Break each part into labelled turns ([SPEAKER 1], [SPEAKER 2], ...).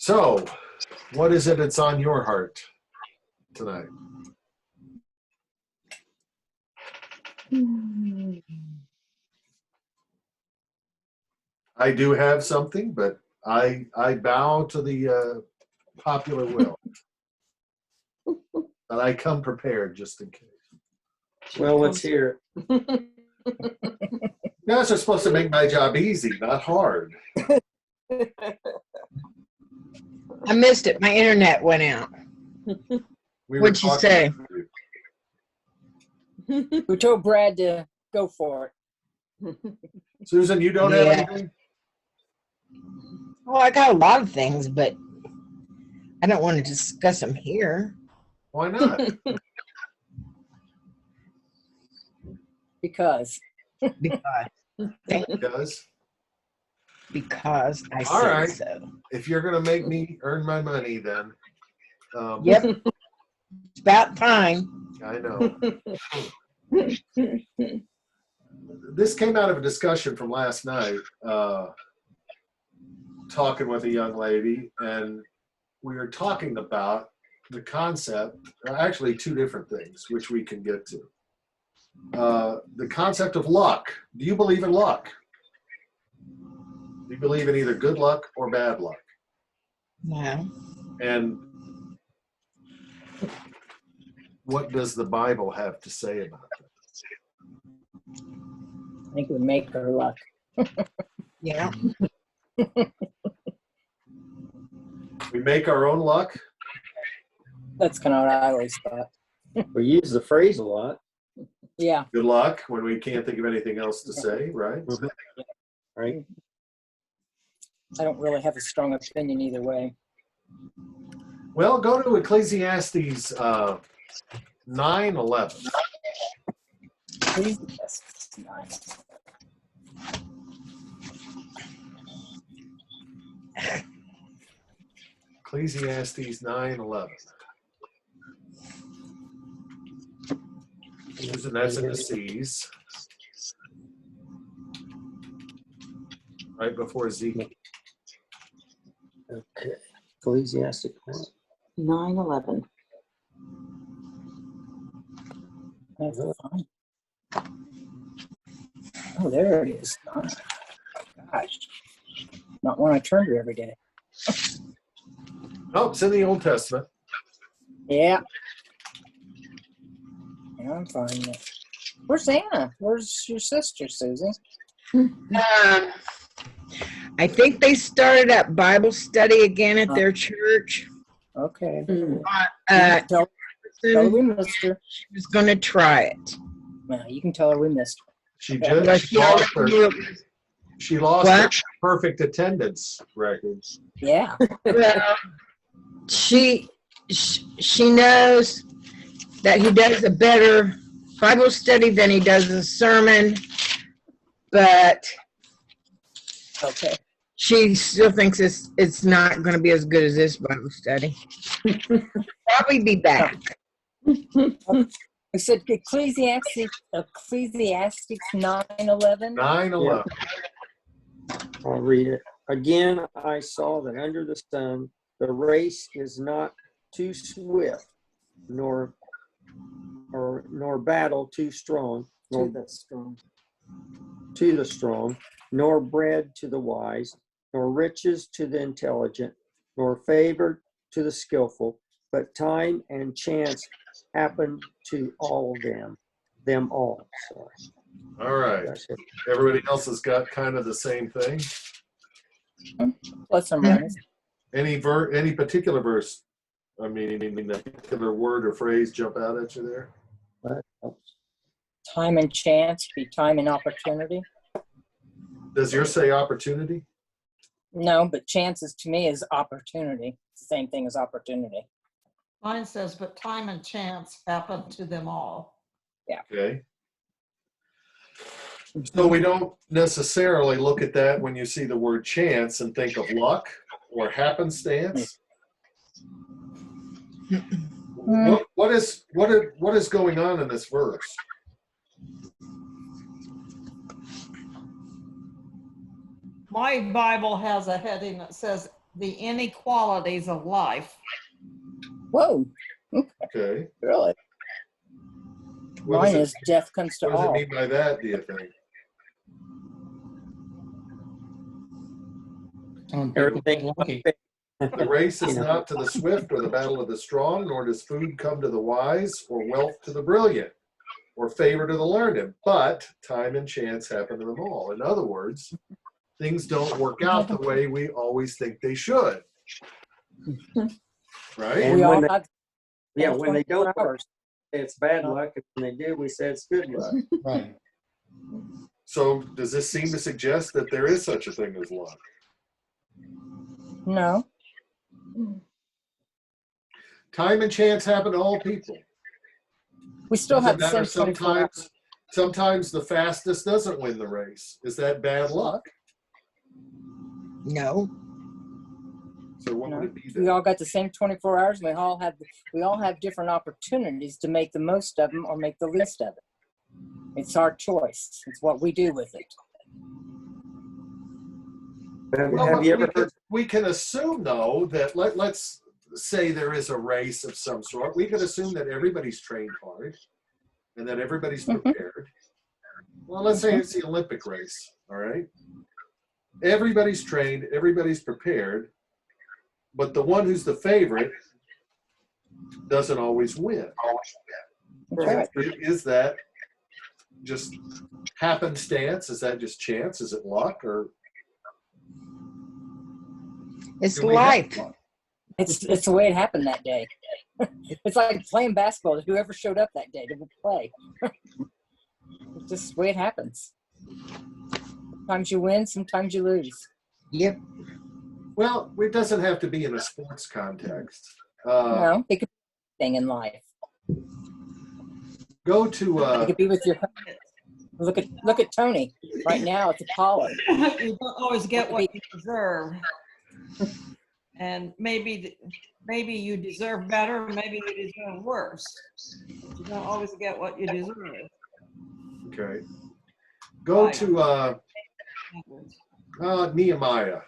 [SPEAKER 1] So, what is it that's on your heart tonight? I do have something, but I bow to the popular will. But I come prepared just in case.
[SPEAKER 2] Well, let's hear it.
[SPEAKER 1] You guys are supposed to make my job easy, not hard.
[SPEAKER 3] I missed it. My internet went out. What'd you say?
[SPEAKER 4] We told Brad to go for it.
[SPEAKER 1] Susan, you don't have anything?
[SPEAKER 3] Well, I got a lot of things, but I don't want to discuss them here.
[SPEAKER 1] Why not?
[SPEAKER 4] Because.
[SPEAKER 3] Because I
[SPEAKER 1] All
[SPEAKER 3] said
[SPEAKER 1] right.
[SPEAKER 3] so.
[SPEAKER 1] If you're going to make me earn my money, then.
[SPEAKER 3] Yep. It's about time.
[SPEAKER 1] I know. This came out of a discussion from last night, talking with a young lady, and we were talking about the concept, actually two different things, which we can get to. The concept of luck. Do you believe in luck? Do you believe in either good luck or bad luck?
[SPEAKER 3] No.
[SPEAKER 1] And what does the Bible have to say about that?
[SPEAKER 4] I think we make her luck.
[SPEAKER 3] Yeah.
[SPEAKER 1] We make our own luck?
[SPEAKER 4] That's kind of what I always thought.
[SPEAKER 2] We use the phrase a lot.
[SPEAKER 4] Yeah.
[SPEAKER 1] Good luck when we can't think of anything else to say, right?
[SPEAKER 2] Mhm. Right?
[SPEAKER 4] I don't really have a strong opinion either way.
[SPEAKER 1] Well, go to Ecclesiastes 9:11.
[SPEAKER 4] Please, yes, nice.
[SPEAKER 1] Ecclesiastes 9:11. Susan, that's in the C's. Right before Ezekiel.
[SPEAKER 2] Okay. Ecclesiastic
[SPEAKER 5] 9:11.
[SPEAKER 4] That's fine. Oh, there it is. Oh, gosh. Not one I turn to every day.
[SPEAKER 1] Oh, it's in the Old Testament.
[SPEAKER 4] Yeah. Yeah, I'm finding it. Where's Anna? Where's your sister, Susie?
[SPEAKER 3] I think they started up Bible study again at their church.
[SPEAKER 4] Okay. Tell her we missed her.
[SPEAKER 3] She was going to try it.
[SPEAKER 4] Well, you can tell her we missed her.
[SPEAKER 1] She
[SPEAKER 3] But
[SPEAKER 1] just
[SPEAKER 3] she
[SPEAKER 1] lost her,
[SPEAKER 3] already knew it.
[SPEAKER 1] she lost her perfect attendance records.
[SPEAKER 4] Yeah.
[SPEAKER 3] Well, she knows that he does a better Bible study than he does a sermon, but
[SPEAKER 4] Okay.
[SPEAKER 3] she still thinks it's not going to be as good as this Bible study. Probably be back.
[SPEAKER 4] I said Ecclesiastes 9:11.
[SPEAKER 1] 9:11.
[SPEAKER 2] I'll read it. Again, I saw that under the sun, the race is not too swift, nor battle too strong, nor to the strong, nor bread to the wise, nor riches to the intelligent, nor favor to the skillful, but time and chance happen to all them all. Sorry.
[SPEAKER 1] All right. Everybody else has got kind of the same thing.
[SPEAKER 4] Plus or minus.
[SPEAKER 1] Any particular verse? I mean, a particular word or phrase jump out at you there?
[SPEAKER 4] Time and chance be time and opportunity.
[SPEAKER 1] Does yours say opportunity?
[SPEAKER 4] No, but chances to me is opportunity. It's the same thing as opportunity.
[SPEAKER 5] Mine says, but time and chance happen to them all.
[SPEAKER 1] Okay. So we don't necessarily look at that when you see the word chance and think of luck or happenstance. What is going on in this verse?
[SPEAKER 5] My Bible has a heading that says the inequalities of life.
[SPEAKER 4] Whoa,
[SPEAKER 1] Okay.
[SPEAKER 4] really?
[SPEAKER 1] What does
[SPEAKER 4] Mine
[SPEAKER 1] it-
[SPEAKER 4] is death comes to
[SPEAKER 1] What does it
[SPEAKER 4] all.
[SPEAKER 1] mean by that, do you think?
[SPEAKER 2] Everything.
[SPEAKER 1] The race is
[SPEAKER 2] You know.
[SPEAKER 1] not to the swift or the battle of the strong, nor does food come to the wise, or wealth to the brilliant, or favor to the learned, but time and chance happen to them all. In other words, things don't work out the way we always think they should. Right?
[SPEAKER 2] And
[SPEAKER 4] We all
[SPEAKER 2] when they,
[SPEAKER 4] have
[SPEAKER 2] yeah, when they
[SPEAKER 4] 24
[SPEAKER 2] don't,
[SPEAKER 4] hours.
[SPEAKER 2] it's bad luck. And when they do, we say it's good luck.
[SPEAKER 6] Right.
[SPEAKER 1] So does this seem to suggest that there is such a thing as luck?
[SPEAKER 4] No.
[SPEAKER 1] Time and chance happen to all people.
[SPEAKER 4] We still
[SPEAKER 1] Doesn't
[SPEAKER 4] have the
[SPEAKER 1] matter.
[SPEAKER 4] same 24 hours.
[SPEAKER 1] Sometimes the fastest doesn't win the race. Is that bad luck?
[SPEAKER 3] No.
[SPEAKER 1] So what
[SPEAKER 4] No.
[SPEAKER 1] would it be
[SPEAKER 4] We
[SPEAKER 1] then?
[SPEAKER 4] all got the same 24 hours. And we all have different opportunities to make the most of them or make the least of it. It's our choice. It's what we do with it.
[SPEAKER 1] Well,
[SPEAKER 2] Have you ever heard?
[SPEAKER 1] we can assume, though, that let's say there is a race of some sort. We can assume that everybody's trained hard and that everybody's
[SPEAKER 4] Mhm.
[SPEAKER 1] prepared. Well, let's say it's the Olympic race, all right? Everybody's trained, everybody's prepared, but the one who's the favorite doesn't always win.
[SPEAKER 4] That's right.
[SPEAKER 1] Is that just happenstance? Is that just chance? Is it luck? Or
[SPEAKER 3] It's
[SPEAKER 1] do we have
[SPEAKER 3] life.
[SPEAKER 1] luck?
[SPEAKER 4] It's the way it happened that day. It's like playing basketball. Whoever showed up that day to play. It's just the way it happens. Sometimes you win, sometimes you lose.
[SPEAKER 3] Yep.
[SPEAKER 1] Well, it doesn't have to be in a sports context.
[SPEAKER 4] No, it could be anything in life.
[SPEAKER 1] Go to
[SPEAKER 4] It could be with your. Look at Tony right now. It's a caller.
[SPEAKER 5] You don't always get what you deserve. And maybe you deserve better, maybe you deserve worse. But you don't always get what you deserve.
[SPEAKER 1] okay. Go
[SPEAKER 5] Right.
[SPEAKER 1] to Nehemiah,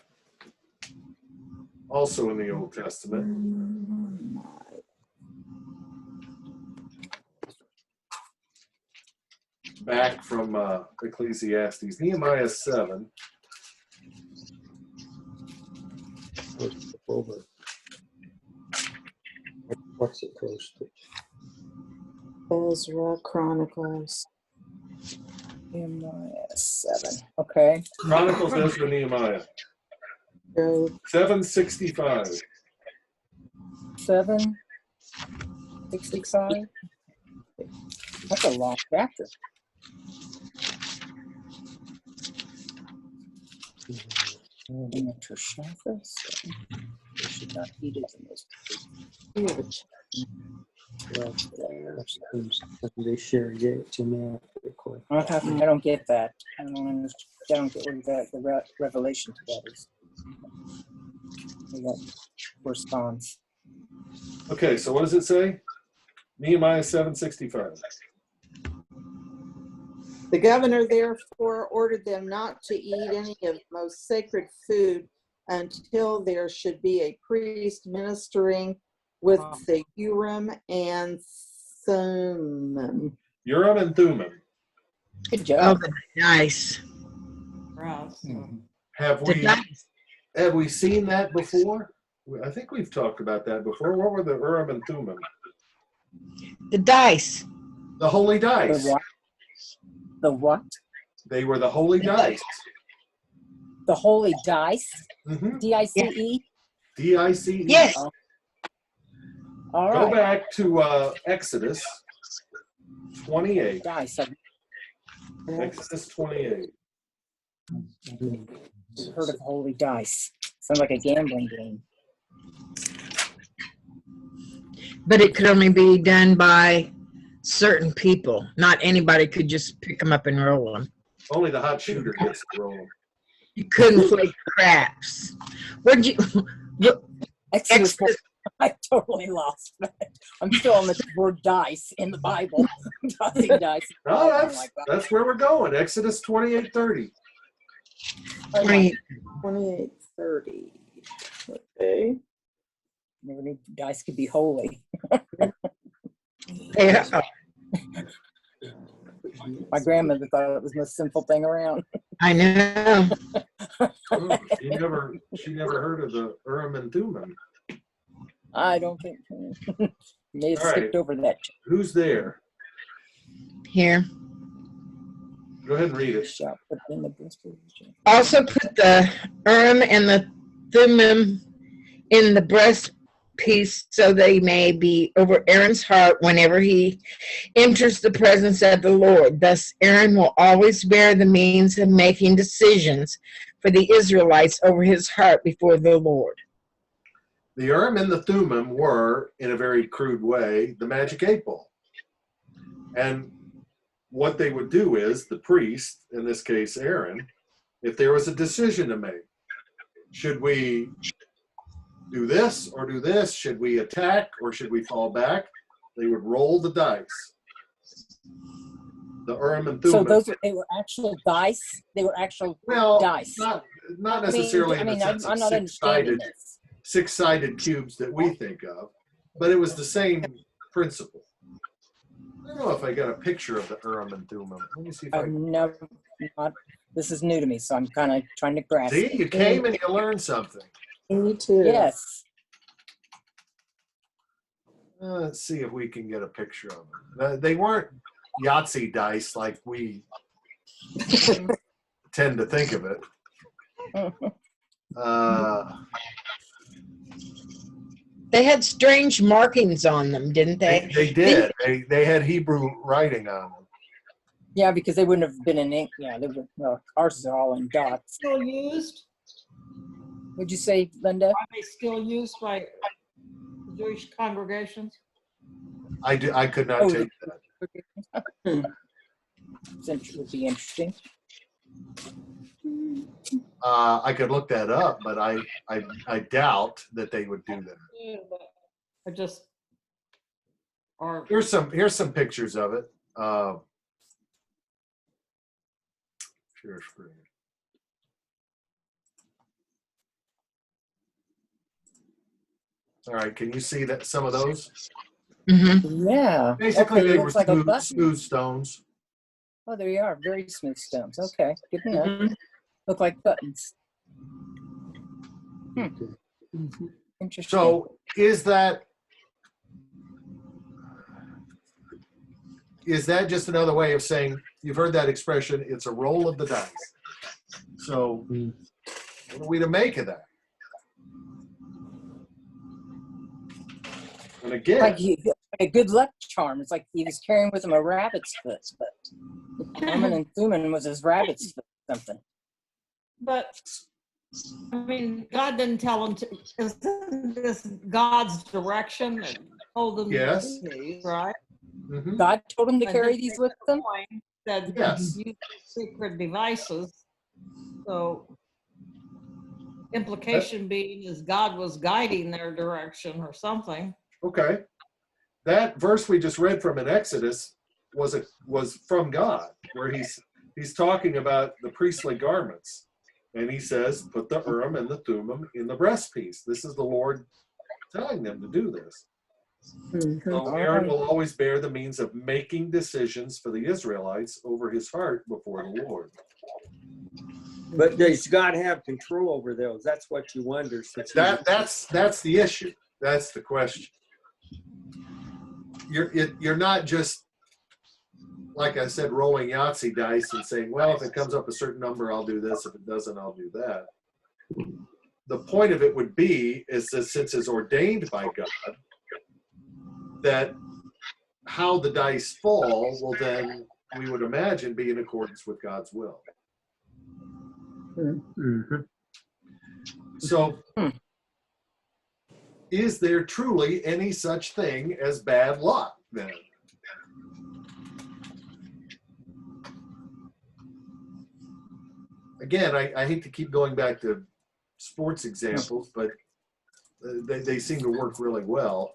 [SPEAKER 1] also in the Old Testament. Back from Ecclesiastes, Nehemiah 7.
[SPEAKER 2] Over. What's it close to?
[SPEAKER 7] Ezra Chronicles.
[SPEAKER 4] Nehemiah 7. Okay.
[SPEAKER 1] Chronicles, Ezra, Nehemiah.
[SPEAKER 7] Job.
[SPEAKER 1] 765.
[SPEAKER 4] 7:65. That's a long chapter. They should not eat it in this.
[SPEAKER 2] They share it to me quick.
[SPEAKER 4] I don't get that. I don't understand. I don't get where the revelation to that is. That corresponds.
[SPEAKER 1] Okay, so what does it say? Nehemiah 765.
[SPEAKER 7] The governor therefore ordered them not to eat any of most sacred food until there should be a priest ministering with the Urim and Thummim.
[SPEAKER 1] Urim and Thummim.
[SPEAKER 4] Good
[SPEAKER 3] Oh,
[SPEAKER 4] job.
[SPEAKER 3] the dice.
[SPEAKER 5] Right.
[SPEAKER 1] Have
[SPEAKER 3] The
[SPEAKER 1] we
[SPEAKER 3] dice.
[SPEAKER 1] have we seen that before? I think we've talked about that before. What were the Urim and Thummim?
[SPEAKER 3] The dice.
[SPEAKER 1] The holy
[SPEAKER 4] The
[SPEAKER 1] dice.
[SPEAKER 4] what? The what?
[SPEAKER 1] They were the holy dice.
[SPEAKER 4] The holy dice.
[SPEAKER 1] Mm-hmm.
[SPEAKER 4] DICE.
[SPEAKER 1] D-I-C-E.
[SPEAKER 3] Yes.
[SPEAKER 4] All
[SPEAKER 1] Go
[SPEAKER 4] right.
[SPEAKER 1] back to Exodus 28.
[SPEAKER 4] Dice. I've
[SPEAKER 1] Exodus 28.
[SPEAKER 4] heard of holy dice. Sounds like a gambling game.
[SPEAKER 3] But it could only be done by certain people. Not anybody could just pick them up and roll them.
[SPEAKER 1] Only the hot shooter gets to roll.
[SPEAKER 3] You couldn't play craps. Where'd you?
[SPEAKER 4] Exodus.
[SPEAKER 3] Exodus.
[SPEAKER 4] I totally lost. I'm still on the word dice in the Bible. Tossing dice.
[SPEAKER 1] No,
[SPEAKER 4] I'm like,
[SPEAKER 1] that's where we're going. Exodus 28:30.
[SPEAKER 3] 20.
[SPEAKER 7] 28:30. Let's Okay.
[SPEAKER 4] Never knew dice could be holy.
[SPEAKER 3] Yeah,
[SPEAKER 4] My grandmother thought it was the most simple thing around.
[SPEAKER 3] I know.
[SPEAKER 1] Oh, she never heard of the Urim and Thummim.
[SPEAKER 4] I don't think may have
[SPEAKER 1] All right.
[SPEAKER 4] skipped over that.
[SPEAKER 1] Who's there?
[SPEAKER 3] Here.
[SPEAKER 1] Go ahead and read it.
[SPEAKER 4] Shall put in the breastplate.
[SPEAKER 3] Also put the Urim and the Thummim in the breastpiece so they may be over Aaron's heart whenever he enters the presence of the Lord. Thus Aaron will always bear the means of making decisions for the Israelites over his heart before the Lord.
[SPEAKER 1] The Urim and the Thummim were, in a very crude way, the magic 8-ball. And what they would do is, the priest, in this case Aaron, if there was a decision to make, should we do this or do this? Should we attack or should we fall back? They would roll the dice. The Urim and Thummim.
[SPEAKER 4] So they were actual dice. They were actual dice.
[SPEAKER 1] Not necessarily in the sense
[SPEAKER 4] I'm
[SPEAKER 1] of
[SPEAKER 4] not understanding
[SPEAKER 1] six-sided,
[SPEAKER 4] this.
[SPEAKER 1] six-sided cubes that we think of, but it was the same principle. I don't know if I got a picture of the Urim and Thummim. Let me see if I
[SPEAKER 4] I've never, this is new to me, so I'm kind of trying to grasp
[SPEAKER 1] see.
[SPEAKER 4] it.
[SPEAKER 1] You came and you learned something.
[SPEAKER 7] Me too.
[SPEAKER 4] Yes.
[SPEAKER 1] Let's see if we can get a picture of them. They weren't Yahtzee dice like we tend to think of it.
[SPEAKER 3] They had strange markings on them, didn't they?
[SPEAKER 1] They did. They had Hebrew writing on them.
[SPEAKER 4] Yeah, because they wouldn't have been in ink. Yeah, they would. Well, ours are all in dots.
[SPEAKER 5] Still used?
[SPEAKER 4] Would you say, Linda?
[SPEAKER 5] Are they still used by Jewish congregations?
[SPEAKER 1] I could not take that.
[SPEAKER 4] Would be interesting.
[SPEAKER 1] I could look that up, but I doubt that they would do that.
[SPEAKER 5] Yeah, but I just, or
[SPEAKER 1] Here's some pictures of it. Share screen. All right, can you see that some of those?
[SPEAKER 3] Mm-hmm.
[SPEAKER 4] Yeah.
[SPEAKER 1] Basically,
[SPEAKER 4] Okay,
[SPEAKER 1] they were
[SPEAKER 4] looks like a button.
[SPEAKER 1] smooth stones.
[SPEAKER 4] Oh, there you are. Very smooth stones. Okay, good to know.
[SPEAKER 3] Mm-hmm.
[SPEAKER 4] Look like buttons. Interesting.
[SPEAKER 1] So is that just another way of saying, you've heard that expression, it's a roll of the dice. So what are we to make of that? And again,
[SPEAKER 4] like a good luck charm. It's like he was carrying with him a rabbit's foot, but Urim and Thummim was his rabbit's foot something.
[SPEAKER 5] but I mean, God didn't tell him to. Isn't this God's direction and told him
[SPEAKER 1] Yes.
[SPEAKER 5] to do these, right?
[SPEAKER 1] mhm.
[SPEAKER 4] God told him to
[SPEAKER 5] And
[SPEAKER 4] carry
[SPEAKER 5] then
[SPEAKER 4] these
[SPEAKER 5] make
[SPEAKER 4] with
[SPEAKER 5] the
[SPEAKER 4] them.
[SPEAKER 5] point that
[SPEAKER 1] Yes.
[SPEAKER 5] use secret devices. So implication being is God was guiding their direction or something.
[SPEAKER 1] Okay. That verse we just read from in Exodus was from God, where he's talking about the priestly garments. And he says, put the Urim and the Thummim in the breastpiece. This is the Lord telling them to do this. So Aaron will always bear the means of making decisions for the Israelites over his heart before the Lord.
[SPEAKER 2] But does God have control over those? That's what you wonder. Since
[SPEAKER 1] That's the issue. That's the question. You're not just, like I said, rolling Yahtzee dice and saying, well, if it comes up a certain number, I'll do this. If it doesn't, I'll do that. The point of it would be is that since it's ordained by God, that how the dice fall will then, we would imagine, be in accordance with God's will.
[SPEAKER 2] Mhm.
[SPEAKER 1] So, is there truly any such thing as bad luck then? Again, I hate to keep going back to sports examples, but they seem to work really well.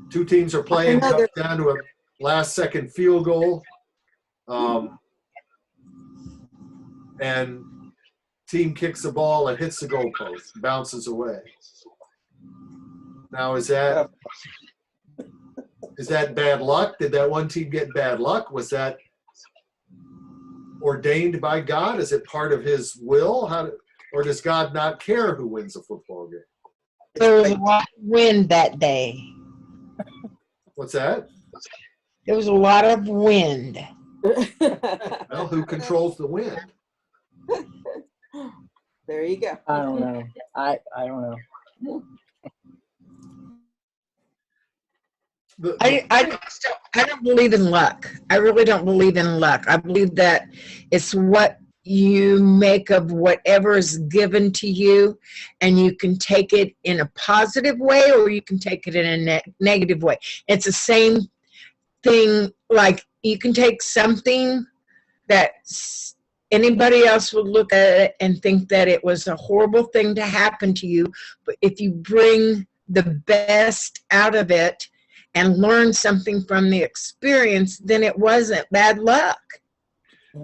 [SPEAKER 1] Two teams are playing, comes down to a last-second field goal, and team kicks the ball and hits the goalpost, bounces away. Now, is that bad luck? Did that one team get bad luck? Was that ordained by God? Is it part of his will? Or does God not care who wins a football game?
[SPEAKER 3] There was a lot of wind that day.
[SPEAKER 1] What's that?
[SPEAKER 3] There was a lot of wind.
[SPEAKER 1] Well, who controls the wind?
[SPEAKER 7] There you go.
[SPEAKER 4] I don't know. I don't know.
[SPEAKER 3] I don't believe in luck. I really don't believe in luck. I believe that it's what you make of whatever is given to you, and you can take it in a positive way or you can take it in a negative way. It's the same thing. Like, you can take something that anybody else would look at it and think that it was a horrible thing to happen to you, but if you bring the best out of it and learn something from the experience, then it wasn't bad luck.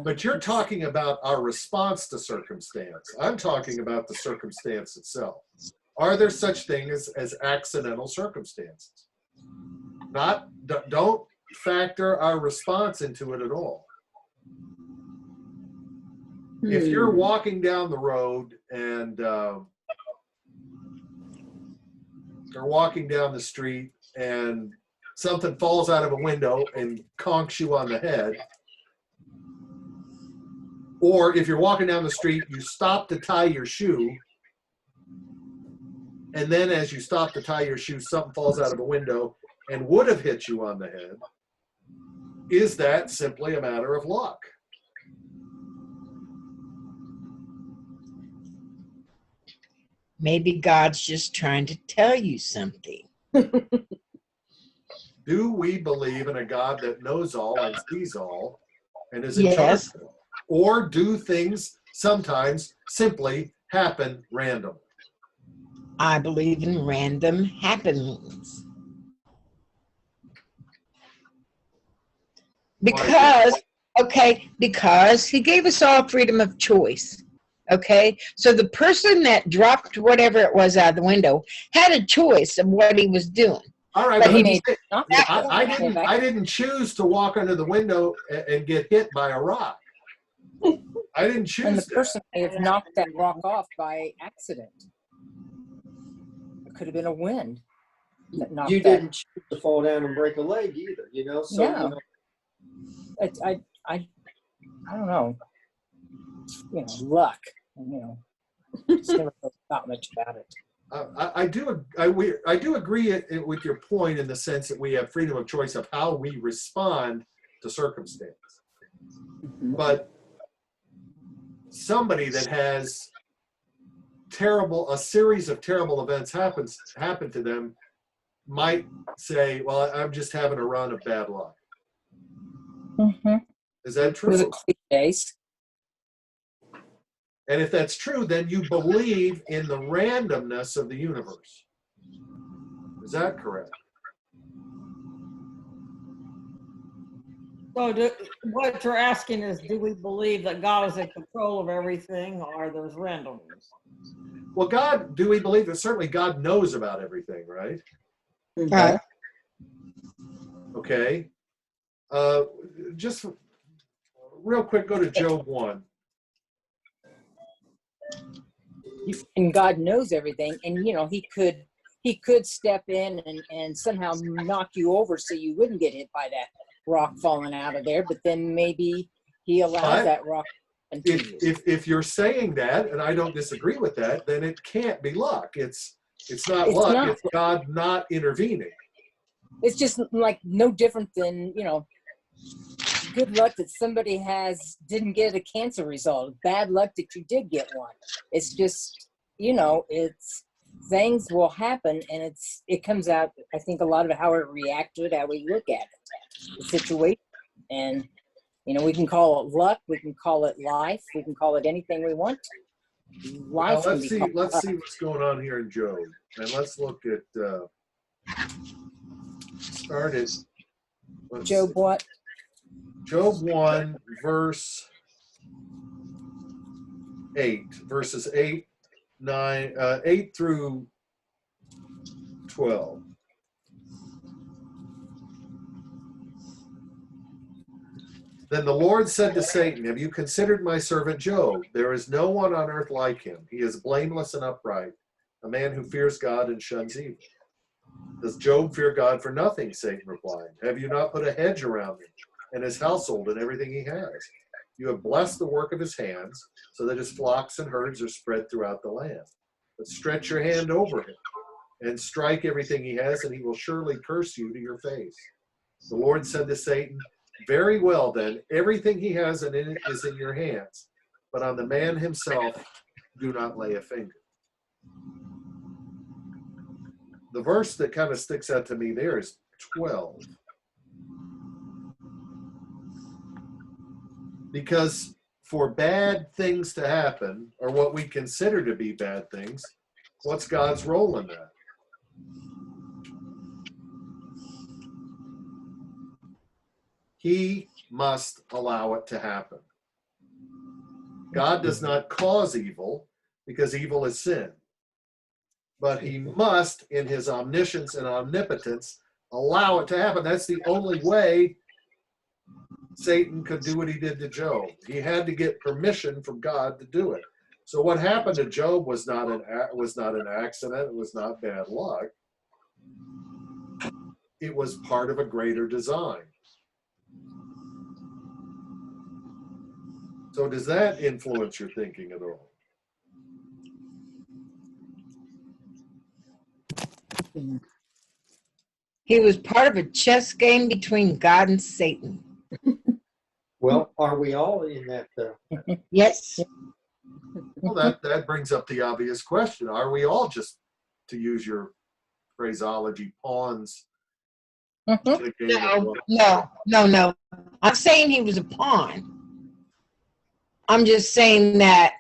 [SPEAKER 1] But you're talking about our response to circumstance. I'm talking about the circumstance itself. Are there such things as accidental circumstances? Don't factor our response into it at all. If you're walking down the road and or walking down the street and something falls out of a window and conks you on the head, or if you're walking down the street, you stop to tie your shoe, and then as you stop to tie your shoe, something falls out of a window and would have hit you on the head, is that simply a matter of luck?
[SPEAKER 3] Maybe God's just trying to tell you something.
[SPEAKER 1] Do we believe in a God that knows all and sees all and is in charge
[SPEAKER 3] Yes.
[SPEAKER 1] of it? Or do things sometimes simply happen randomly?
[SPEAKER 3] I believe in random happenings. Because he gave us all freedom of choice. Okay, so the person that dropped whatever it was out of the window had a choice of what he was doing.
[SPEAKER 1] All right,
[SPEAKER 3] But
[SPEAKER 1] but
[SPEAKER 3] he
[SPEAKER 1] I didn't choose to walk under the window and get hit by a rock. I didn't choose
[SPEAKER 4] And the
[SPEAKER 1] that.
[SPEAKER 4] person may have knocked that rock off by accident. It could have been a wind that knocked
[SPEAKER 2] You
[SPEAKER 4] that.
[SPEAKER 2] didn't choose to fall down and break a leg either, you know? So,
[SPEAKER 4] No.
[SPEAKER 2] you know,
[SPEAKER 4] I don't know. You know, luck. You know, just never thought much about it.
[SPEAKER 1] I do agree with your point in the sense that we have freedom of choice of how we respond to circumstance. But somebody that has a series of terrible events happen to them might say, well, I'm just having a run of bad luck.
[SPEAKER 4] Mm-hmm.
[SPEAKER 1] Is that true?
[SPEAKER 4] Those are cliches.
[SPEAKER 1] And if that's true, then you believe in the randomness of the universe. Is that correct?
[SPEAKER 5] So what you're asking is, do we believe that God is in control of everything, or there's randomness?
[SPEAKER 1] Well, do we believe that certainly God knows about everything, right?
[SPEAKER 3] Right.
[SPEAKER 1] Okay. Just real quick, go to Job 1.
[SPEAKER 4] And God knows everything, and you know he could step in and somehow knock you over so you wouldn't get hit by that rock falling out of there. But then maybe he allows that rock.
[SPEAKER 1] If you're saying that, and I don't disagree with that, then it can't be luck. It's not luck. It's God not intervening.
[SPEAKER 4] It's just like no different than, you know, good luck that somebody didn't get a cancer result. Bad luck that you did get one. It's just, you know, things will happen, and it comes out, I think, a lot of how we react to it, how we look at it, the situation. And, you know, we can call it luck, we can call it life, we can call it anything we want. Life.
[SPEAKER 1] Let's see what's going on here in Job, and let's look at
[SPEAKER 4] Job what?
[SPEAKER 1] Job 1 verse 8, verses 8, 8 through 12. Then the Lord said to Satan, have you considered my servant Job? There is no one on earth like him. He is blameless and upright, a man who fears God and shuns evil. Does Job fear God for nothing? Satan replied. Have you not put a hedge around him and his household and everything he has? You have blessed the work of his hands, so that his flocks and herds are spread throughout the land. But stretch your hand over him and strike everything he has, and he will surely curse you to your face. The Lord said to Satan, very well then, everything he has and in it is in your hands, but on the man himself do not lay a finger. The verse that kind of sticks out to me there is 12. Because for bad things to happen, or what we consider to be bad things, what's God's role in that? He must allow it to happen. God does not cause evil because evil is sin. But he must, in his omniscience and omnipotence, allow it to happen. That's the only way Satan could do what he did to Job. He had to get permission from God to do it. So what happened to Job was not an accident. It was not bad luck. It was part of a greater design. So does that influence your thinking at all?
[SPEAKER 3] He was part of a chess game between God and Satan.
[SPEAKER 2] Well, are we all in that though?
[SPEAKER 3] Yes.
[SPEAKER 1] Well, that brings up the obvious question. Are we all, just to use your phraseology, pawns in a game of life?
[SPEAKER 3] No. I'm saying he was a pawn. I'm just saying that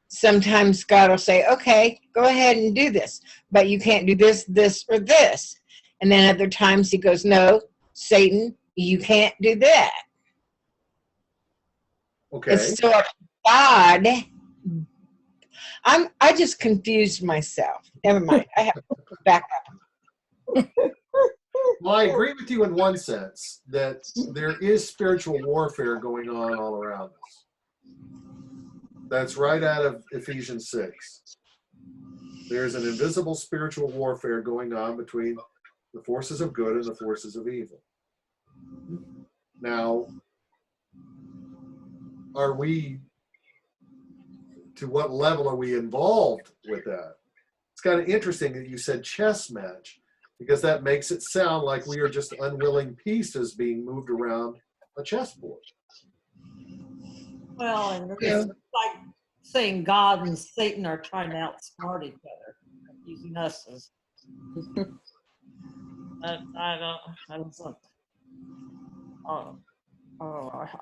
[SPEAKER 3] sometimes God will say, okay, go ahead and do this, but you can't do this, this, or this. And then other times he goes, no, Satan, you can't do that.
[SPEAKER 1] Okay.
[SPEAKER 3] It's still up to God. I just confused myself. Never mind. I have to back up.
[SPEAKER 1] Well, I agree with you in one sense that there is spiritual warfare going on all around us. That's right out of Ephesians 6. There's an invisible spiritual warfare going on between the forces of good and the forces of evil. Now, to what level are we involved with that? It's kind of interesting that you said chess match, because that makes it sound like we are just unwilling pieces being moved around a chessboard.
[SPEAKER 5] Well, and it's like saying God and Satan are trying to outsmart each other, using us as. I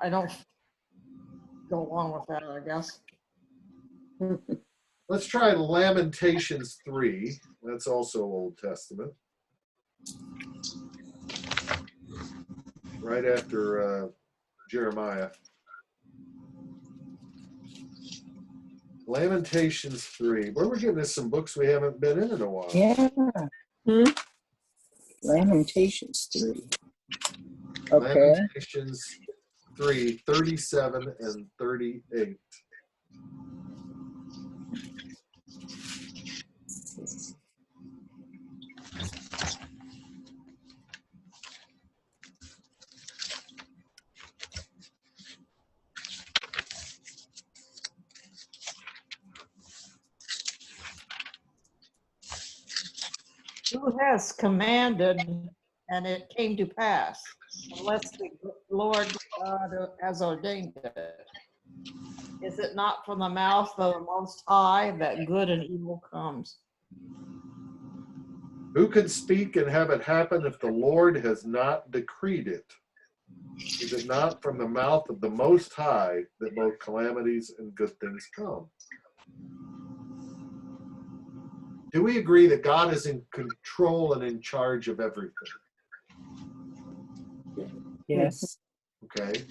[SPEAKER 5] don't go along with that, I guess.
[SPEAKER 1] Let's try Lamentations 3. That's also Old Testament. Right after Jeremiah. Lamentations 3. Boy, we're getting us some books we haven't been in a while.
[SPEAKER 4] Yeah. Lamentations 3. Okay.
[SPEAKER 1] Lamentations 3, 37 and 38.
[SPEAKER 5] Who has commanded and it came to pass, unless the Lord God has ordained it? Is it not from the mouth of the Most High that good and evil comes?
[SPEAKER 1] Who can speak and have it happen if the Lord has not decreed it? Is it not from the mouth of the Most High that both calamities and good things come? Do we agree that God is in control and in charge of everything?
[SPEAKER 4] Yes.
[SPEAKER 1] Okay.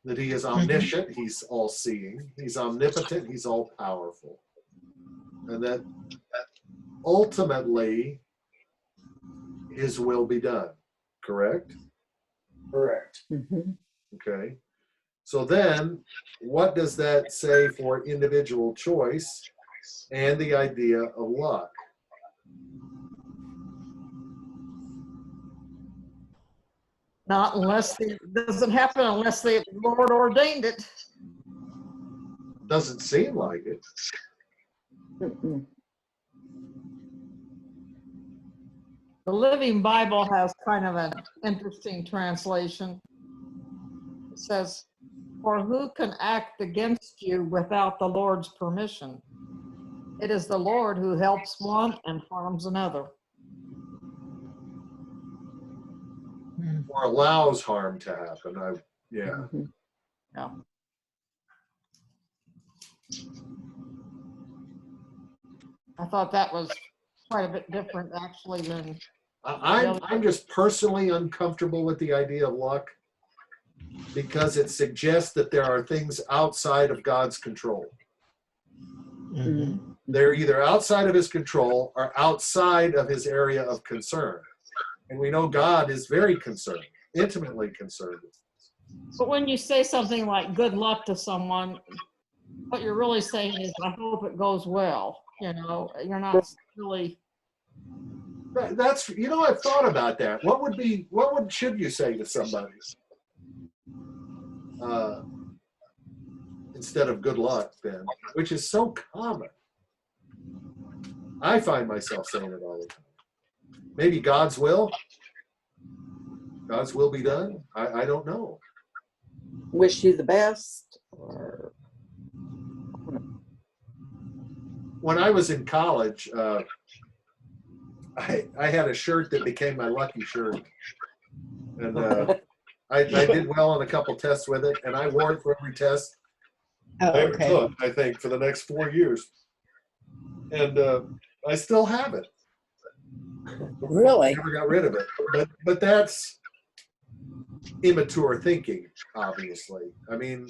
[SPEAKER 1] that he is omniscient, he's all-seeing, he's omnipotent, he's all-powerful. And that ultimately his will be done, correct?
[SPEAKER 2] Correct.
[SPEAKER 3] Mhm.
[SPEAKER 1] Okay. So then, what does that say for individual choice and the idea of luck?
[SPEAKER 5] Not unless it doesn't happen unless the Lord ordained it.
[SPEAKER 1] Doesn't seem like it.
[SPEAKER 3] Mm-mm.
[SPEAKER 5] The Living Bible has kind of an interesting translation. It says, "For who can act against you without the Lord's permission? It is the Lord who helps one and harms another."
[SPEAKER 1] Or allows harm to happen. Yeah.
[SPEAKER 3] Mhm.
[SPEAKER 5] Yeah. I thought that was quite a bit different actually than
[SPEAKER 1] I'm just personally uncomfortable with the idea of luck because it suggests that there are things outside of God's control.
[SPEAKER 3] Mhm.
[SPEAKER 1] They're either outside of his control or outside of his area of concern. And we know God is very concerned, intimately concerned.
[SPEAKER 5] But when you say something like good luck to someone, what you're really saying is, I hope it goes well. You know, you're not really,
[SPEAKER 1] That's, I've thought about that. What should you say to somebody? Instead of good luck, then, which is so common. I find myself saying it all the time. Maybe God's will be done. I don't know.
[SPEAKER 7] Wish you the best. Or
[SPEAKER 1] When I was in college, I had a shirt that became my lucky shirt. And I did well on a couple tests with it, and I wore it for every test
[SPEAKER 3] Oh,
[SPEAKER 1] I ever
[SPEAKER 3] okay.
[SPEAKER 1] took, I think, for the next 4 years. And I still have it.
[SPEAKER 3] Really?
[SPEAKER 1] Never got rid of it. But that's immature thinking, obviously. I mean,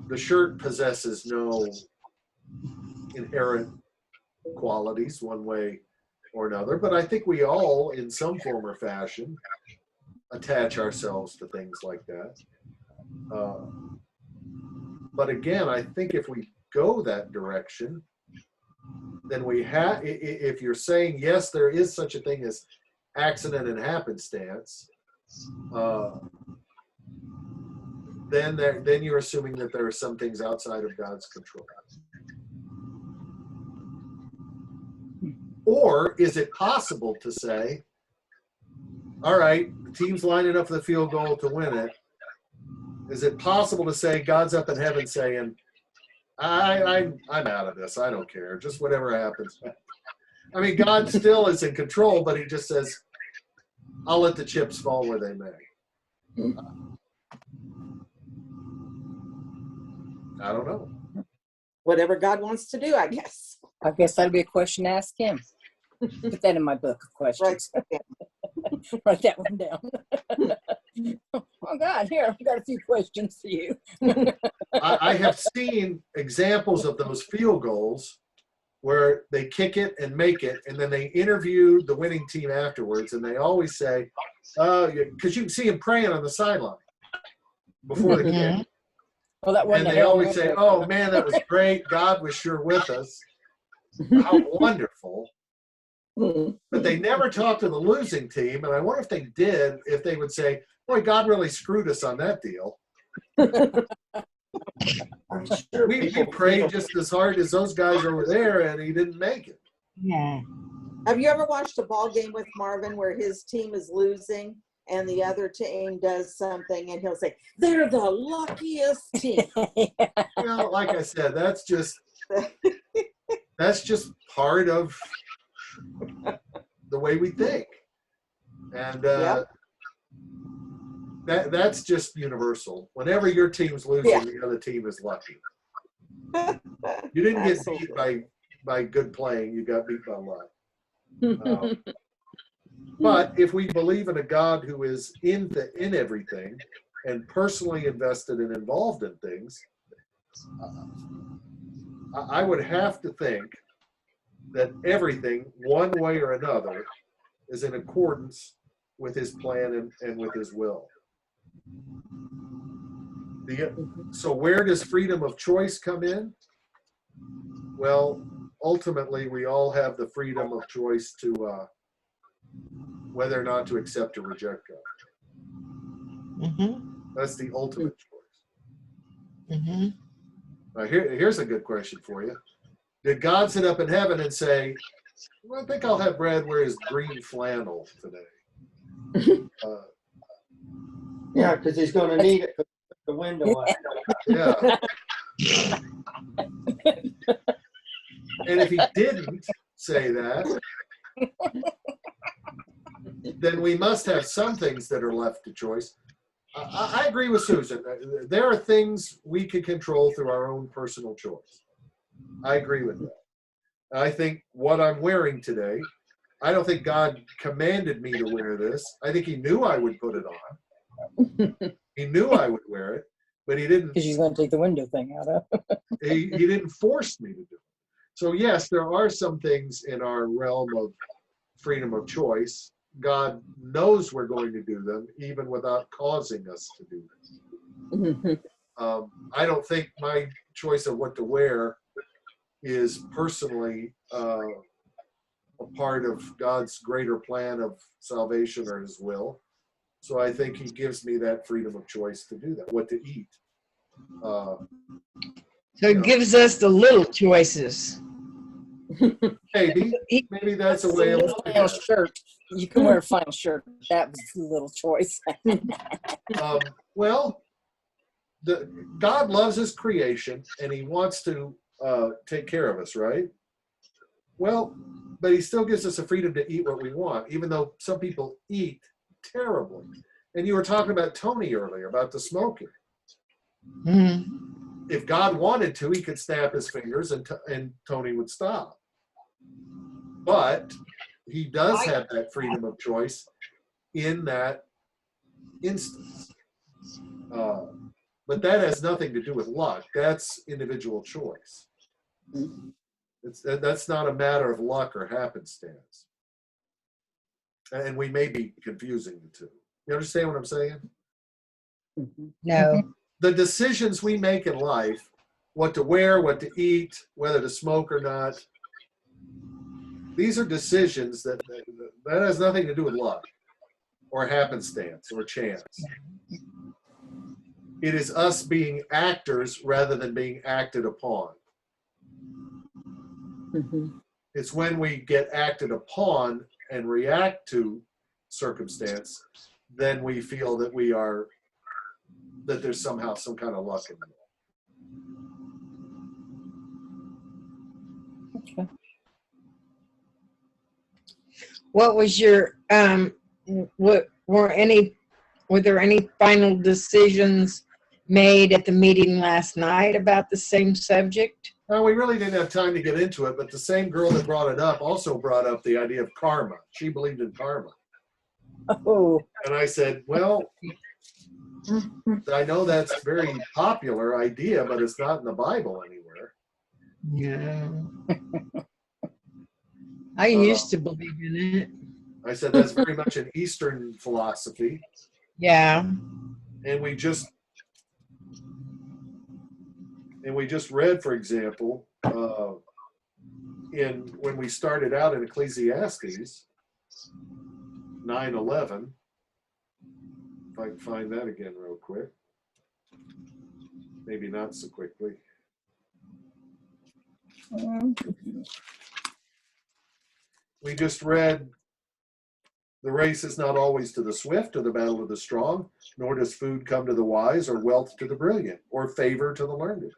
[SPEAKER 1] the shirt possesses no inherent qualities one way or another, but I think we all, in some form or fashion, attach ourselves to things like that. But again, I think if we go that direction, then we have, if you're saying, yes, there is such a thing as accident and happenstance, then you're assuming that there are some things outside of God's control. Or is it possible to say, all right, the team's lining up for the field goal to win it. Is it possible to say God's up in heaven saying, I'm out of this. I don't care. Just whatever happens. I mean, God still is in control, but he just says, I'll let the chips fall where they may. I don't know.
[SPEAKER 7] whatever God wants to do, I guess.
[SPEAKER 4] I guess that'll be a question to ask him. Put that in my book of questions.
[SPEAKER 7] Right.
[SPEAKER 4] Write that one down. Oh God, here, I've got a few questions for you.
[SPEAKER 1] I have seen examples of those field goals where they kick it and make it, and then they interview the winning team afterwards, and they always say, because you can see them praying on the sideline before the kick.
[SPEAKER 4] Well, that wasn't
[SPEAKER 1] And
[SPEAKER 4] a
[SPEAKER 1] they
[SPEAKER 4] Hail
[SPEAKER 1] always say,
[SPEAKER 4] Mary.
[SPEAKER 1] oh man, that was great. God was sure with us. How wonderful. But they never talk to the losing team. And I wonder if they did, if they would say, boy, God really screwed us on that deal.
[SPEAKER 2] I'm sure
[SPEAKER 1] We
[SPEAKER 2] people
[SPEAKER 1] prayed
[SPEAKER 2] feel-
[SPEAKER 1] just as hard as those guys over there, and he didn't make it.
[SPEAKER 3] Yeah.
[SPEAKER 7] Have you ever watched a ball game with Marvin where his team is losing and the other team does something and he'll say, they're the luckiest team?
[SPEAKER 1] Like I said, that's just part of the way we think. And
[SPEAKER 7] Yep.
[SPEAKER 1] that's just universal. Whenever your team's losing,
[SPEAKER 7] Yeah.
[SPEAKER 1] the other team is lucky. You didn't get beat by good playing. You got beat by luck. But if we believe in a God who is in everything, and personally invested and involved in things, I would have to think that everything, one way or another, is in accordance with his plan and with his will. So where does freedom of choice come in? Well, ultimately, we all have the freedom of choice to whether or not to accept or reject God.
[SPEAKER 3] Mm-hmm.
[SPEAKER 1] That's the ultimate choice.
[SPEAKER 3] Mm-hmm.
[SPEAKER 1] Now, here's a good question for you. Did God sit up in heaven and say, well, I think I'll have Brad wear his green flannel today?
[SPEAKER 2] Yeah, because he's going to need it for the window up.
[SPEAKER 1] Yeah. And if he didn't say that, then we must have some things that are left to choice. I agree with Susan. There are things we can control through our own personal choice. I agree with that. I think what I'm wearing today, I don't think God commanded me to wear this. I think he knew I would put it on. He knew I would wear it, but he didn't.
[SPEAKER 4] Because she's going to take the window thing out of.
[SPEAKER 1] He didn't force me to do it. So yes, there are some things in our realm of freedom of choice. God knows we're going to do them, even without causing us to do them. I don't think my choice of what to wear is personally a part of God's greater plan of salvation or his will. So I think he gives me that freedom of choice to do that, what to eat.
[SPEAKER 3] So it gives us the little choices.
[SPEAKER 1] Maybe that's a way of looking
[SPEAKER 4] Flannel
[SPEAKER 1] at it.
[SPEAKER 4] shirt. You can wear a flannel shirt. That was a little choice.
[SPEAKER 1] Well, God loves his creation and he wants to take care of us, right? Well, but he still gives us the freedom to eat what we want, even though some people eat terribly. And you were talking about Tony earlier, about the smoking.
[SPEAKER 3] Mm-hmm.
[SPEAKER 1] If God wanted to, he could snap his fingers and Tony would stop. But he does have that freedom of choice in that instance. But that has nothing to do with luck. That's individual choice. That's not a matter of luck or happenstance. And we may be confusing the two. You understand what I'm saying?
[SPEAKER 3] No.
[SPEAKER 1] The decisions we make in life, what to wear, what to eat, whether to smoke or not, these are decisions that has nothing to do with luck or happenstance or chance. It is us being actors rather than being acted upon. It's when we get acted upon and react to circumstance, then we feel that that there's somehow some kind of luck in it.
[SPEAKER 4] Okay.
[SPEAKER 3] What was your were there any final decisions made at the meeting last night about the same subject?
[SPEAKER 1] We really didn't have time to get into it, but the same girl that brought it up also brought up the idea of karma. She believed in karma.
[SPEAKER 4] Oh.
[SPEAKER 1] And I said, well, I know that's a very popular idea, but it's not in the Bible anywhere.
[SPEAKER 3] Yeah. I used to believe in it.
[SPEAKER 1] I said, that's very much an Eastern philosophy.
[SPEAKER 3] Yeah.
[SPEAKER 1] And we just read, for example, when we started out in Ecclesiastes 9:11, if I can find that again real quick, maybe not so quickly. We just read, the race is not always to the swift or the battle of the strong, nor does food come to the wise or wealth to the brilliant or favor to the learned.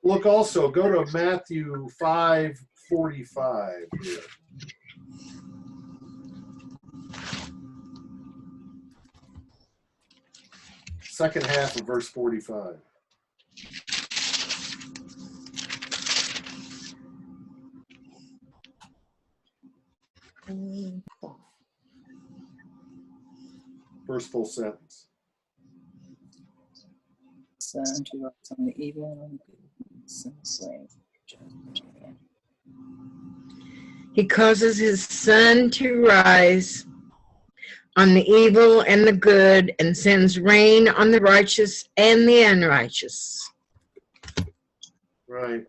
[SPEAKER 1] Look also, go to Matthew 5:45 here. Second half of verse 45. First full sentence.
[SPEAKER 4] sun to rise on the evil and on the good, and sends rain.
[SPEAKER 3] He causes his sun to rise on the evil and the good, and sends rain on the righteous and the unrighteous.
[SPEAKER 1] Right.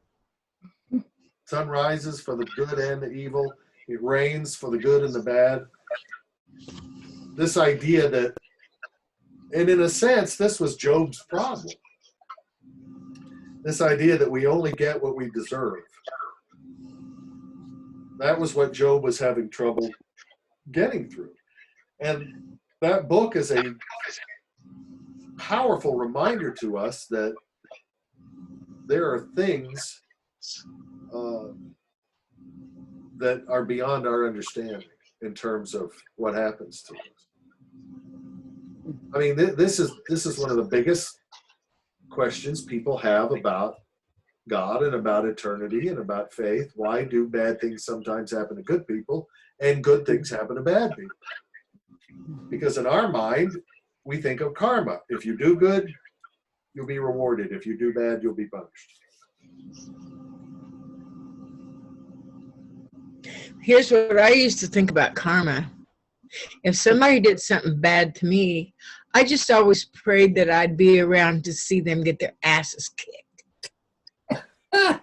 [SPEAKER 1] Sun rises for the good and the evil. It rains for the good and the bad. This idea that, and in a sense, this was Job's problem. This idea that we only get what we deserve. That was what Job was having trouble getting through. And that book is a powerful reminder to us that there are things that are beyond our understanding in terms of what happens to us. I mean, this is one of the biggest questions people have about God and about eternity and about faith. Why do bad things sometimes happen to good people and good things happen to bad people? Because in our mind, we think of karma. If you do good, you'll be rewarded. If you do bad, you'll be punished.
[SPEAKER 3] Here's what I used to think about karma. If somebody did something bad to me, I just always prayed that I'd be around to see them get their asses kicked.
[SPEAKER 1] I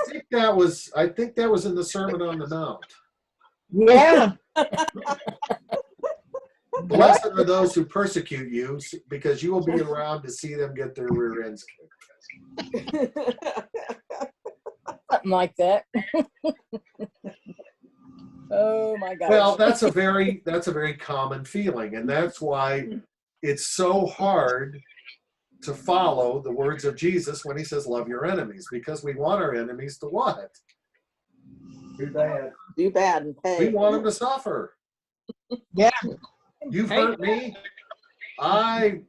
[SPEAKER 1] think that was in the Sermon on the Mount.
[SPEAKER 3] Yeah.
[SPEAKER 1] Blessed are those who persecute you, because you will be around to see them get their rear ends kicked.
[SPEAKER 4] Something like that. Oh my gosh.
[SPEAKER 1] Well, that's a very common feeling, and that's why it's so hard to follow the words of Jesus when he says, "Love your enemies," because we want our enemies to what? Do bad.
[SPEAKER 7] Do bad and pay.
[SPEAKER 1] We want them to suffer.
[SPEAKER 3] Yeah.
[SPEAKER 1] You've hurt me. I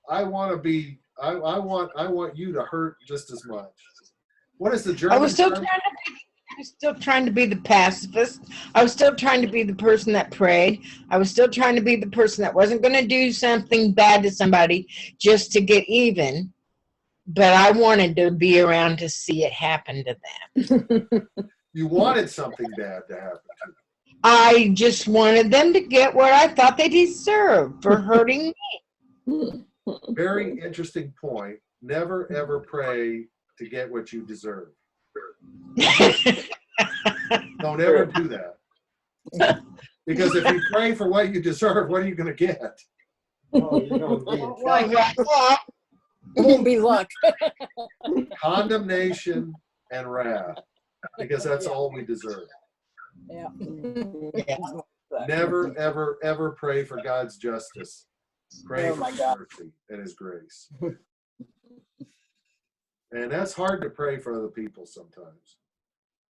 [SPEAKER 1] want to be. I want you to hurt just as much. What is the German?
[SPEAKER 3] I was still
[SPEAKER 1] term?
[SPEAKER 3] trying to be the pacifist. I was still trying to be the person that prayed. I was still trying to be the person that wasn't going to do something bad to somebody just to get even. But I wanted to be around to see it happen to them.
[SPEAKER 1] You wanted something bad to happen to them.
[SPEAKER 3] I just wanted them to get what I thought they deserved for hurting me.
[SPEAKER 1] Very interesting point. Never ever pray to get what you deserve. Don't ever do that. Because if you pray for what you deserve, what are you going to get?
[SPEAKER 2] Oh, you're going to be in trouble.
[SPEAKER 4] It won't be luck.
[SPEAKER 1] Condemnation and wrath. Because that's all we deserve.
[SPEAKER 4] Yeah.
[SPEAKER 1] Never, ever, ever pray for God's justice. Pray
[SPEAKER 4] Oh
[SPEAKER 1] for
[SPEAKER 4] my
[SPEAKER 1] his
[SPEAKER 4] God.
[SPEAKER 1] mercy and his grace. And that's hard to pray for other people sometimes.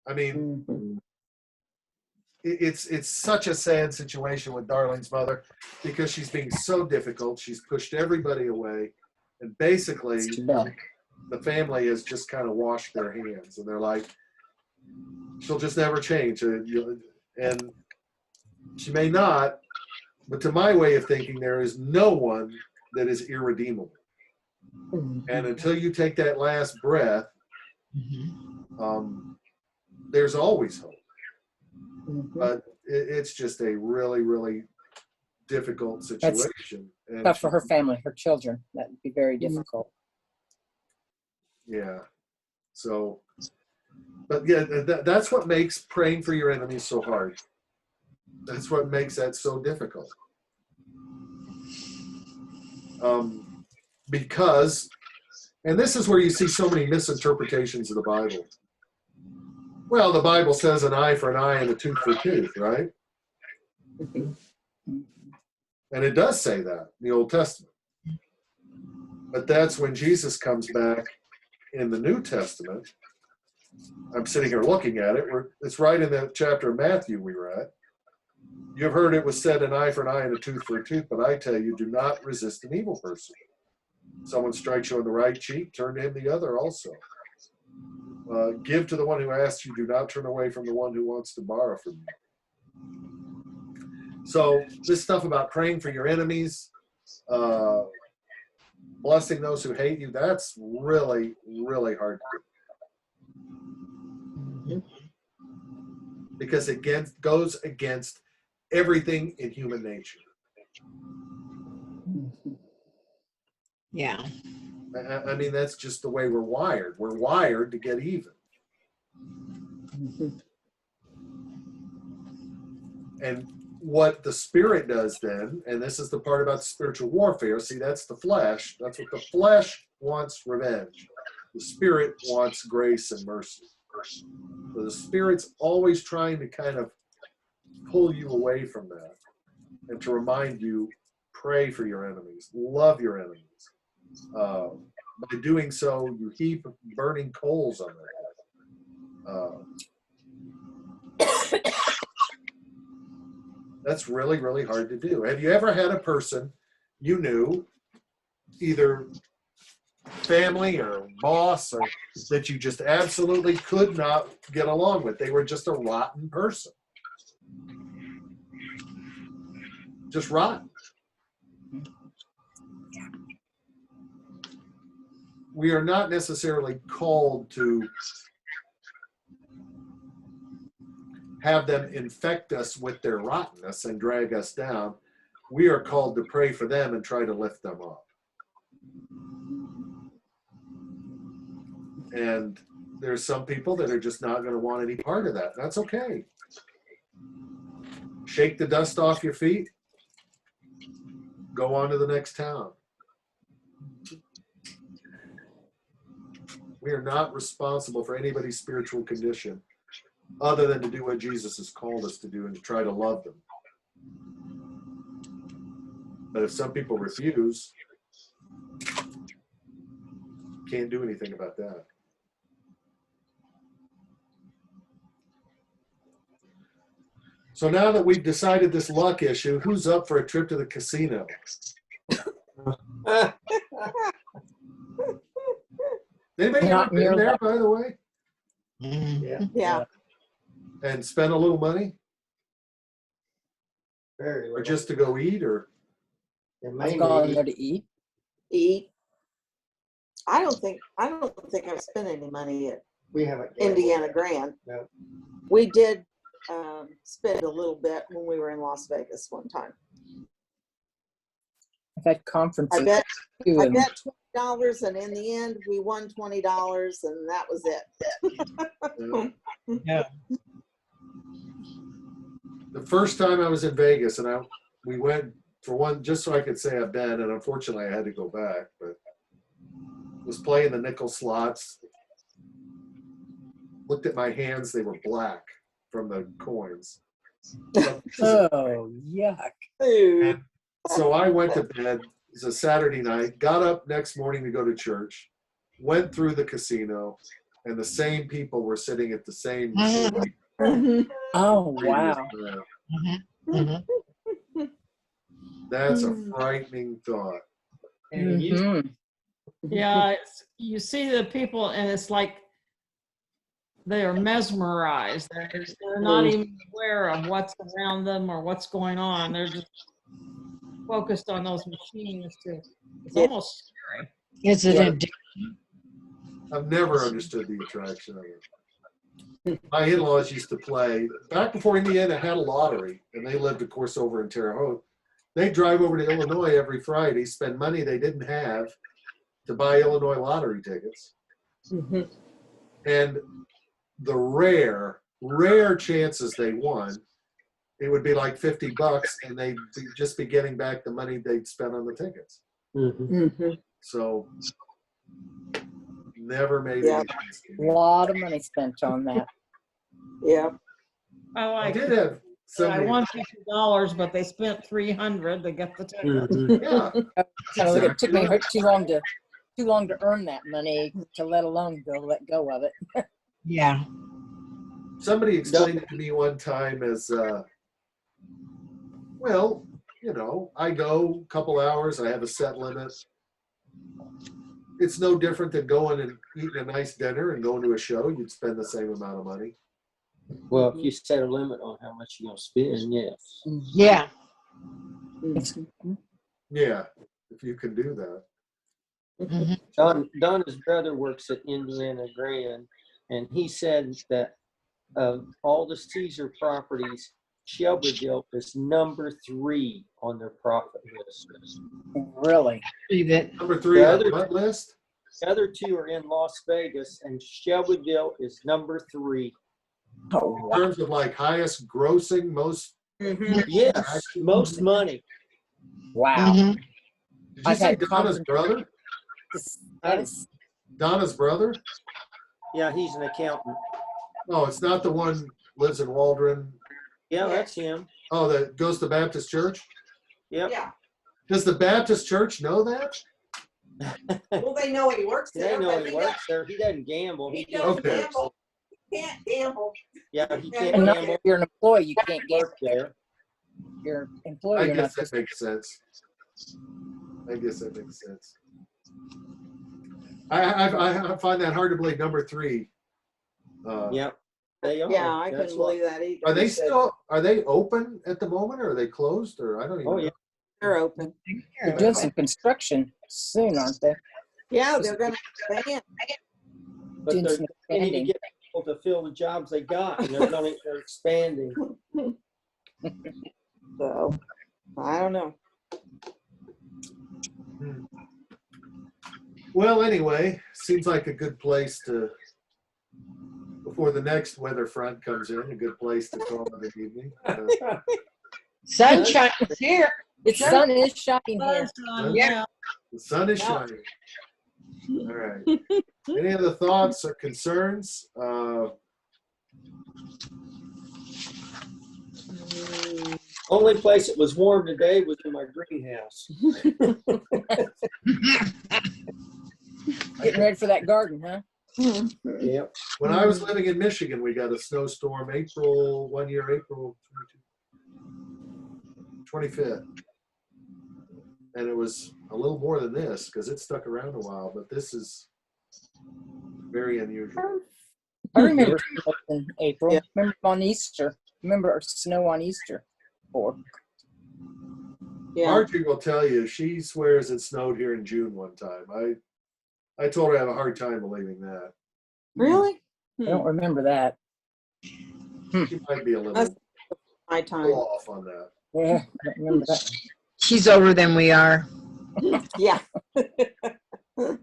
[SPEAKER 1] I mean, it's such a sad situation with Darlene's mother, because she's being so difficult. She's pushed everybody away. And basically,
[SPEAKER 4] It's too bad.
[SPEAKER 1] the family has just kind of washed their hands. And they're like, she'll just never change. And she may not, but to my way of thinking, there is no one that is irredeemable. And until you take that last breath, there's always hope. But it's just a really, really difficult situation. And
[SPEAKER 4] Tough for her family, her children. That would be very difficult.
[SPEAKER 1] yeah. So, but yeah, that's what makes praying for your enemies so hard. That's what makes that so difficult. Because, and this is where you see so many misinterpretations of the Bible. Well, the Bible says an eye for an eye and a tooth for a tooth, right? And it does say that in the Old Testament. But that's when Jesus comes back in the New Testament. I'm sitting here looking at it. It's right in that chapter of Matthew we read. You've heard it was said, an eye for an eye and a tooth for a tooth, but I tell you, do not resist an evil person. Someone strikes you on the right cheek, turn to him the other also. Give to the one who asks you, do not turn away from the one who wants to borrow from you. So this stuff about praying for your enemies, blessing those who hate you, that's really, really hard to do. Because it goes against everything in human nature.
[SPEAKER 3] Yeah.
[SPEAKER 1] I mean, that's just the way we're wired. We're wired to get even. And what the spirit does then, and this is the part about spiritual warfare, see, that's the flesh. That's what the flesh wants, revenge. The spirit wants grace and mercy. So the spirit's always trying to kind of pull you away from that and to remind you, pray for your enemies, love your enemies. By doing so, you heap burning coals on their head. That's really, really hard to do. Have you ever had a person you knew, either family or boss, or that you just absolutely could not get along with? They were just a rotten person. Just rotten. We are not necessarily called to have them infect us with their rottenness and drag us down. We are called to pray for them and try to lift them up. And there's some people that are just not going to want any part of that. That's okay. Shake the dust off your feet. Go on to the next town. We are not responsible for anybody's spiritual condition other than to do what Jesus has called us to do and to try to love them. But if some people refuse, can't do anything about that. So now that we've decided this luck issue, who's up for a trip to the casino? Anybody
[SPEAKER 4] Not
[SPEAKER 1] ever been
[SPEAKER 4] near
[SPEAKER 1] there,
[SPEAKER 4] that.
[SPEAKER 1] by the way?
[SPEAKER 2] Yeah.
[SPEAKER 7] Yeah.
[SPEAKER 1] And spend a little money?
[SPEAKER 2] Very
[SPEAKER 1] Or
[SPEAKER 2] well.
[SPEAKER 1] just to go eat? Or
[SPEAKER 4] I've gone there to eat.
[SPEAKER 7] Eat. I don't think I've spent any money at
[SPEAKER 2] We haven't. gambled
[SPEAKER 7] Indiana
[SPEAKER 2] there.
[SPEAKER 7] Grand.
[SPEAKER 2] No.
[SPEAKER 7] We did spend a little bit when we were in Las Vegas one time.
[SPEAKER 4] I've had conferences
[SPEAKER 7] I bet
[SPEAKER 4] too, and
[SPEAKER 7] $20, and in the end, we won $20, and that was it.
[SPEAKER 3] Yeah.
[SPEAKER 1] the first time I was in Vegas, and we went for one just so I could say I've been, and unfortunately I had to go back, but was playing the nickel slots. Looked at my hands, they were black from the coins.
[SPEAKER 4] oh yuck!
[SPEAKER 1] And so I went to bed. It was a Saturday night. Got up next morning to go to church. Went through the casino, and the same people were sitting at the same machine.
[SPEAKER 4] Oh wow!
[SPEAKER 1] That's a frightening thought.
[SPEAKER 2] And it used to
[SPEAKER 4] Mhm.
[SPEAKER 5] Yeah, you see the people and it's like they are mesmerized. They're not even aware of what's around them or what's going on. They're just focused on those machines too. It's
[SPEAKER 7] Yeah.
[SPEAKER 5] almost scary.
[SPEAKER 3] Is it
[SPEAKER 7] Yeah.
[SPEAKER 1] I've never understood the attraction of it. My in-laws used to play back before Indiana had a lottery, and they lived, of course, over in Terre Haute. They'd drive over to Illinois every Friday, spend money they didn't have to buy Illinois lottery tickets. And the rare chances they won, it would be like $50, and they'd just be getting back the money they'd spent on the tickets. So never made
[SPEAKER 7] Yeah.
[SPEAKER 1] any sense to
[SPEAKER 4] A
[SPEAKER 1] me.
[SPEAKER 4] lot of money spent on that.
[SPEAKER 7] Yeah.
[SPEAKER 5] I
[SPEAKER 1] I
[SPEAKER 5] like
[SPEAKER 1] did have
[SPEAKER 5] I
[SPEAKER 1] somebody.
[SPEAKER 5] won $50, but they spent $300 to get the ticket.
[SPEAKER 1] Yeah,
[SPEAKER 4] So it took me
[SPEAKER 1] exactly.
[SPEAKER 4] too long to earn that money, to let alone let go of it.
[SPEAKER 3] Yeah.
[SPEAKER 1] Somebody explained it to me one time as, well, I go a couple hours, I have a set limit. It's no different than going and eating a nice dinner and going to a show. You'd spend the same amount of money.
[SPEAKER 2] Well, if you set a limit on how much you're going to spend, yes.
[SPEAKER 3] Yeah.
[SPEAKER 1] Yeah, if you can do that.
[SPEAKER 3] Mhm.
[SPEAKER 2] Donna's brother works at Indiana Grand, and he said that of all the Caesar properties, Shelbyville is number 3 on their profit list.
[SPEAKER 4] Really?
[SPEAKER 3] Believe it.
[SPEAKER 1] Number 3
[SPEAKER 2] The
[SPEAKER 1] on
[SPEAKER 2] other-
[SPEAKER 1] what list?
[SPEAKER 2] The other 2 are in Las Vegas, and Shelbyville is number 3.
[SPEAKER 4] Oh,
[SPEAKER 1] In
[SPEAKER 4] wow.
[SPEAKER 1] terms of like highest grossing, most.
[SPEAKER 2] Yes, most money.
[SPEAKER 4] Wow.
[SPEAKER 3] Mhm.
[SPEAKER 1] Did you
[SPEAKER 4] I've
[SPEAKER 1] say
[SPEAKER 4] had
[SPEAKER 1] Donna's brother?
[SPEAKER 4] Yes.
[SPEAKER 1] Donna's brother?
[SPEAKER 2] Yeah, he's an accountant.
[SPEAKER 1] Oh, it's not the one lives in Waldron.
[SPEAKER 2] Yeah, that's him.
[SPEAKER 1] Oh, that goes to Baptist Church.
[SPEAKER 2] Yep.
[SPEAKER 7] Yeah.
[SPEAKER 1] Does the Baptist Church know that?
[SPEAKER 7] Well, they know he works
[SPEAKER 2] They
[SPEAKER 7] there,
[SPEAKER 2] know
[SPEAKER 7] but
[SPEAKER 2] he
[SPEAKER 7] he
[SPEAKER 2] works there. He doesn't gamble.
[SPEAKER 7] he
[SPEAKER 2] He
[SPEAKER 7] doesn't
[SPEAKER 1] Okay.
[SPEAKER 7] gamble. He can't gamble.
[SPEAKER 2] Yeah, he can't
[SPEAKER 4] And not
[SPEAKER 2] gamble.
[SPEAKER 4] if you're an employee, you can't get
[SPEAKER 2] Work there.
[SPEAKER 4] your
[SPEAKER 1] I
[SPEAKER 4] employer. You're not
[SPEAKER 1] guess that
[SPEAKER 4] supposed
[SPEAKER 1] makes sense. I guess that makes sense. I find that hard to believe. Number 3.
[SPEAKER 2] Yep, they are.
[SPEAKER 7] Yeah, I
[SPEAKER 2] That's
[SPEAKER 7] couldn't
[SPEAKER 2] what-
[SPEAKER 7] believe that either.
[SPEAKER 1] Are they
[SPEAKER 7] He said
[SPEAKER 1] still? Are they open at the moment, or are they closed, or I don't even
[SPEAKER 2] Oh,
[SPEAKER 1] know.
[SPEAKER 2] yeah.
[SPEAKER 7] they're open.
[SPEAKER 4] They're doing some construction soon, aren't they?
[SPEAKER 7] Yeah, they're gonna expand.
[SPEAKER 2] But
[SPEAKER 4] Doing
[SPEAKER 2] they're
[SPEAKER 4] some
[SPEAKER 2] they need to
[SPEAKER 4] expanding.
[SPEAKER 2] get people to fill the jobs they got, and they're expanding.
[SPEAKER 7] So I don't know.
[SPEAKER 1] Well, anyway, seems like a good place to, before the next weather front comes in, a good place to call it an evening.
[SPEAKER 3] Sunshine is here.
[SPEAKER 4] The sun is shining here.
[SPEAKER 5] Yeah.
[SPEAKER 1] The sun is shining. All right. Any other thoughts or concerns?
[SPEAKER 2] Only place it was warm today was in my greenhouse.
[SPEAKER 4] Getting ready for that garden, huh?
[SPEAKER 2] Yep.
[SPEAKER 1] When I was living in Michigan, we got a snowstorm April 25th. And it was a little more than this because it stuck around a while, but this is very unusual.
[SPEAKER 4] I remember snow in April.
[SPEAKER 7] Yeah.
[SPEAKER 4] Remember on Easter. Remember snow on Easter.
[SPEAKER 7] Yeah.
[SPEAKER 1] Margie will tell you, she swears it snowed here in June one time. I told her I have a hard time believing that.
[SPEAKER 7] Really?
[SPEAKER 4] I don't remember that.
[SPEAKER 1] She might be a little
[SPEAKER 7] That's my time.
[SPEAKER 1] off on that.
[SPEAKER 4] Yeah, I don't remember that.
[SPEAKER 3] She's older than we are.
[SPEAKER 7] Yeah.
[SPEAKER 4] It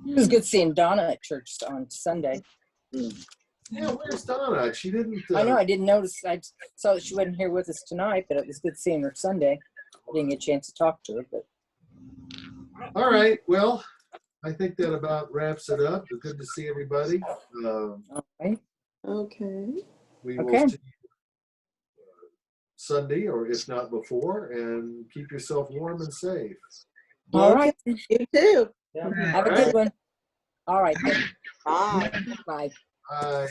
[SPEAKER 4] was good seeing Donna at church on Sunday.
[SPEAKER 1] Yeah, where's Donna? She didn't.
[SPEAKER 4] I know, I didn't notice. I saw that she wasn't here with us tonight, but it was good seeing her Sunday. I didn't get a chance to talk to her, but
[SPEAKER 1] All right. Well, I think that about wraps it up. It's good to see everybody.
[SPEAKER 4] all right.
[SPEAKER 7] Okay.
[SPEAKER 1] We will
[SPEAKER 4] Okay.
[SPEAKER 1] see you Sunday, or if not before, and keep yourself warm and safe.
[SPEAKER 4] All right.
[SPEAKER 7] You too.
[SPEAKER 2] Yeah.
[SPEAKER 4] Have a good one. All right.
[SPEAKER 7] Bye.
[SPEAKER 4] Bye.
[SPEAKER 1] Bye.